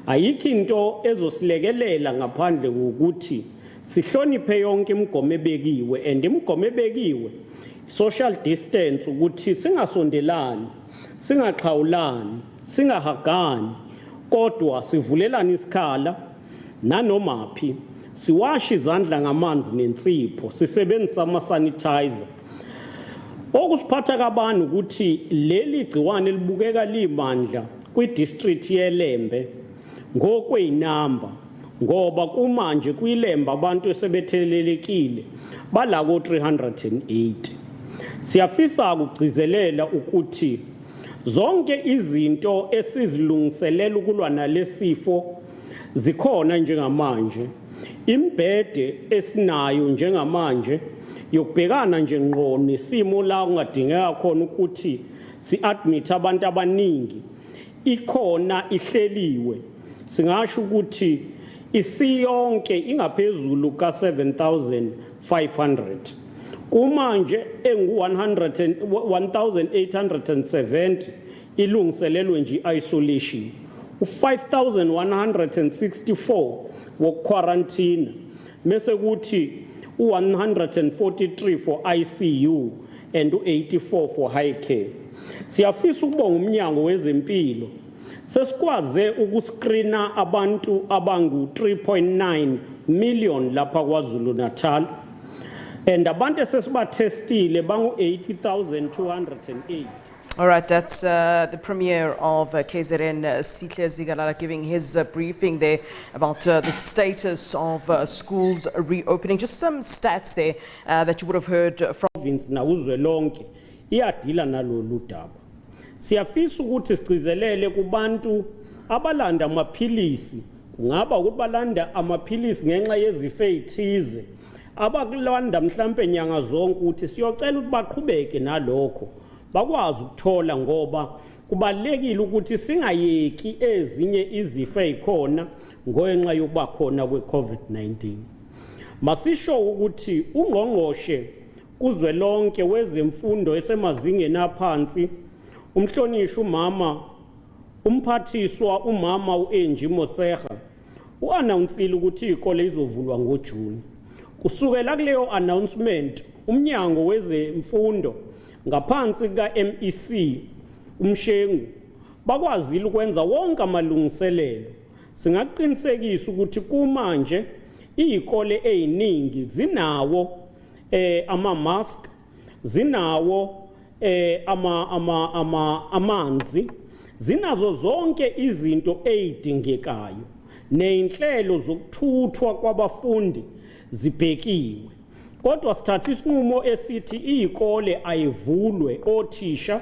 ayikho into ezosilekelela ngaphandle kokuthi sihloniphe yonke imigomo ebekiwe, and imigomo ebekiwe social distance, ukuthi singasondelani, singaxhawulani, singahagani, kodwa sivulelane isikhala nanomaphi, siwashe izandla ngamanzi nensipho, sisebenzisa ama-sanitizer. Okusiphatha kabani ukuthi leli gciwane libukeka limandla kwi-district yeLembe ngokweyinamba, ngoba kumanje kwiLembe abantu esebethelelekile balako 308. Siyafisa ukugcizelela ukuthi zonke izinto esizilungiselela ukulwa nalesifo zikhona njengamanje. Imbhede esinayo njengamanje yokubhekana nje ngqo nesimo la kungadingeka khona ukuthi si-admit abantu abaningi ikhona ihleliwe. Singasho ukuthi isiyonke ingaphezulu ka-7,500. Kumanje engu-1870 ilungiselelwe nje isolation, u-5,164 wokuquarantina, mase kuthi u-143 for ICU and u-84 for high care. Siyafisa ukubonga umnyango wezempilo sesikwaze ukuscreena abantu abangu 3.9 million lapha KwaZulu Natal, and abantu esesibatestile bangu 80,208. All right, that's the Premier of KZN, Sihle Zigalala, giving his briefing there about the status of schools reopening. Just some stats there that you would have heard from. Na uzwelonke iyadila nalolu daba. Siyafisa ukuthi sigcizelele kubantu abalanda amaphilisi kungaba ukuthi balanda amaphilisi ngenxa yezifo ezithize abakulanda mhlambe nyanga zonke ukuthi siyocela ukuthi baqhubeke nalokho bakwazi ukuthola ngoba kubalekile ukuthi singayeki ezinye izifo ezikhona ngenxa yokuba khona kwe-COVID-19. Masisho ukuthi ungqongqoshe kuzwelonke wezemfundo esemazingeni aphansi umhlonishwa umama umphathiswa umama uAngie Motshekga u-announcile ukuthi izikole izovulwa ngoJuni. Kusukela kuleyo announcement umnyango wezemfundo ngaphansi ka-MEC uMshengu bakwazile ukwenza wonke amalungiselelo. Singaqinisekisa ukuthi kumanje izikole eziningi zinawo ama-mask, zinawo amanzi, zinazo zonke izinto ezidingekayo ney'nhlelo zokuthuthwa kwabafundi zibhekiwe. Kodwa sithatha isinqumo esithi izikole ayivulwe othisha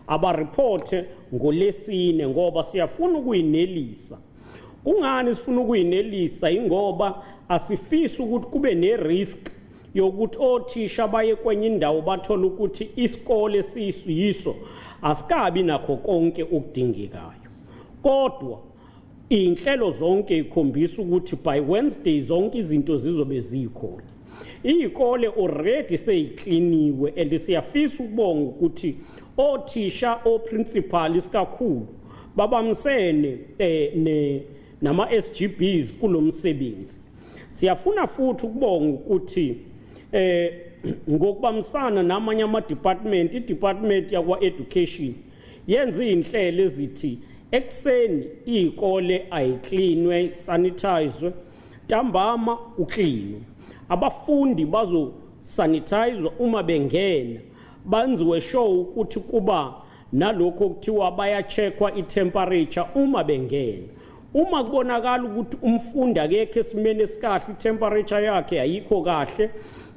abariphothe ngoLesine ngoba siyafuna ukuyinelisa. Kungani sifuna ukuyinelisa? Ingoba asifisi ukuthi kube nerisk yokuthi othisha baye kwenye indawo bathola ukuthi isikole siyiso asikabi nakho konke okudingekayo. Kodwa inhlelo zonke ikhombisa ukuthi by Wednesday zonke izinto zizobe zikhona. Izikole already seyikliniwe and siyafisa ukubonga ukuthi othisha oprincipal isikakhulu babamsene nama-SGBs kulomsebenzi. Siyafuna futhi ukubonga ukuthi ngokubambisana namanye ama-department, i-department yakwa-education yenze inhlelo ezithi ekseni izikole ayiklinwe, sanitizwe, ntambama uklinwe. Abafundi bazosanitizwa uma bengena, banziwe show ukuthi kuba nalokho okuthiwa bayacheckwa i-temperature uma bengena. Uma kubonakala ukuthi umfundi akekho esimeni esikahle, i-temperature yakhe ayikho kahle,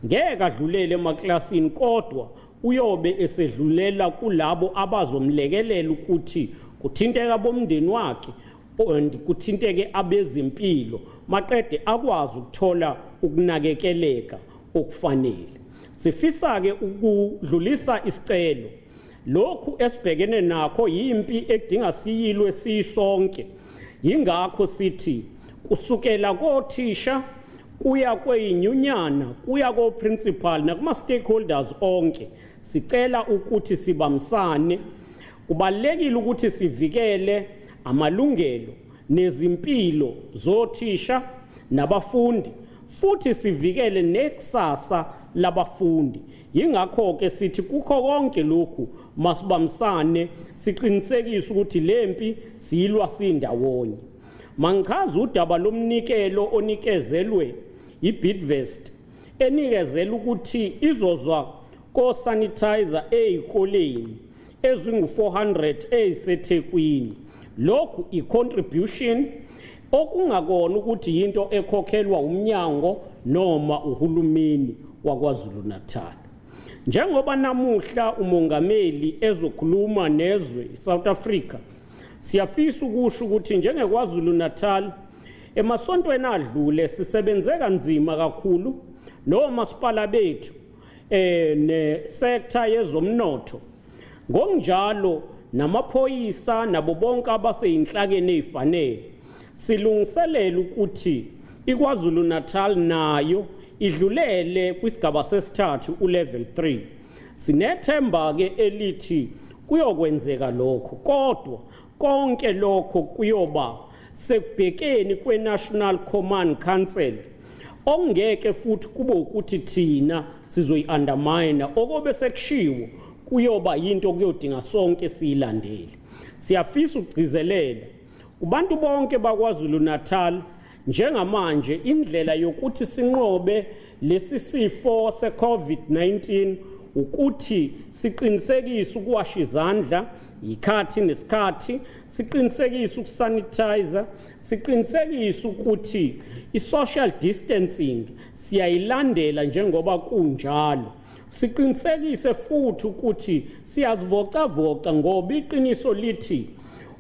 ngeke adlulele emaklasini kodwa uyobe esedlulela kulabo abazomlekelela ukuthi kuthinteka bomndeni wakhe and kuthinteke abezempilo maqede akwazi ukuthola ukunakekeleka okufanele. Sifisa ke ukudlulisa isicelo lokhu esibhekene nakho yimpi ekudinga siyilwe sisonke. Yingakho sithi kusukela kothisha kuya kweyinyunyana kuya ko-principal nakuma-stakeholders onke sicela ukuthi sibambisane. Kubalulekile ukuthi sivikele amalungelo nezimpilo zothisha nabafundi futhi sivikele nekusasa labafundi. Yingakho-ke sithi kukho konke lokhu masibambisane siqinisekise ukuthi lempi siyilwa sindawonye. Mangichaza udaba lomnikelo onikezelwe iBidvest enikezela ukuthi izozwa ko-sanitizer ezikoleni ezingu-400 eziseThekwini. Lokhu i-contribution okungakona ukuthi yinto ekhokhelwa umnyango noma uhulumeni waKwaZulu Natal. Njengoba namuhla umongameli ezokhuluma nezwe iSouth Africa, siyafisa ukusho ukuthi njengeKwaZulu Natal emasontweni adlule sisebenze kanzima kakhulu nomasipala bethu ne-sector yezomnotho. Ngokunjalo namaphoyisa nabo bonke abaseyinhlakeni ezifanele silungiselela ukuthi iKwaZulu Natal nayo idlulele kwisigaba sesithathu ulevel 3. Sinethemba ke elithi kuyokwenzeka lokho kodwa konke lokho kuyoba sekubhekeni kwe-National Command Council ongeke futhi kube ukuthi thina sizoyi-undermine okobe sekushiwo kuyoba yinto kuyodinga sonke siyilandele. Siyafisa ukugcizelela kubantu bonke baKwaZulu Natal njengamanje indlela yokuthi sinqobe lesi sifo se-COVID-19 ukuthi siqinisekise ukuwasha izandla ikhathi nesikhathi, siqinisekise ukusanitizer, siqinisekise ukuthi i-social distancing siyayilandela njengoba kunjalo. Siqinisekise futhi ukuthi siyazivocavoca ngoba iqiniso lithi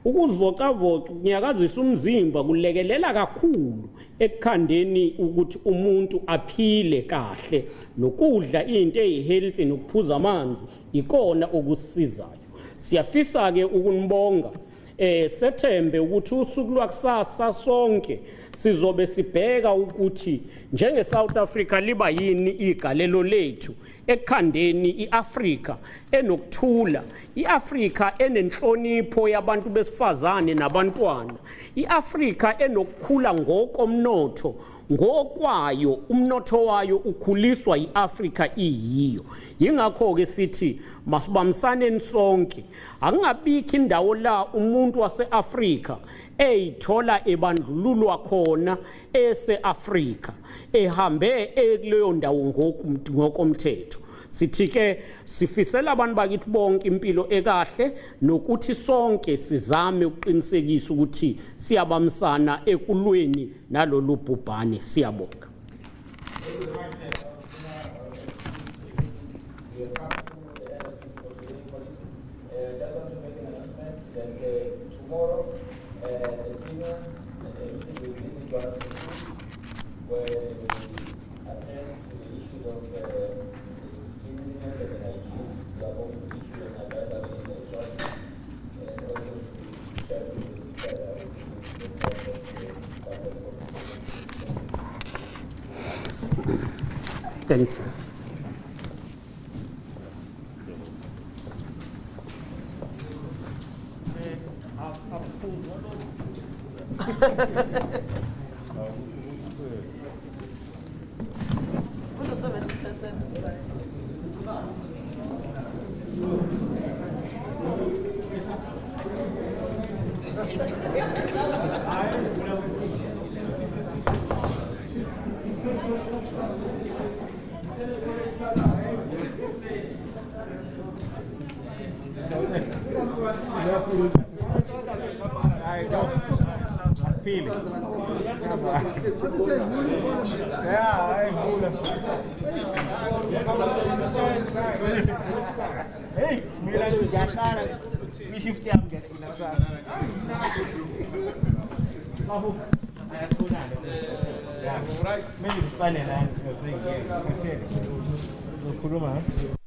Ukuzivocavoca ukunyakazisa umzimba kulekelela kakhulu ekukhandeni ukuthi umuntu aphile kahle, nokudla into eyihealthy nokuphuza amanzi ikona okusizayo. Siyafisa ke ukunibonga sethembe ukuthi usuku lwakusasa sonke sizobe sibheka ukuthi njenge South Africa liba yini igalelo lethu ekukhandeni iAfrika enokuthula, iAfrika enenhlonipho yabantu besifazane nabantwana, iAfrika enokukhula ngokomnotho, ngokwayo umnotho wayo ukhuliswa iAfrika iyiyo. Yingakho ke sithi masibamsaneni sonke, angingabikho indawo la umuntu waseAfrika eyithola ebandlululwa khona eseAfrika ehambe kuleyo ndawo ngokomthetho. Sithi ke sifisela abantu bakithi bonke impilo ekahle, nokuthi sonke sizame ukuqinisekisa ukuthi siyabamsana ekulweni nalolu bhubhane. Siyabonga. Thank you. Hey, we shift them get in maybe it's fine and I'm saying, yeah, I tell you.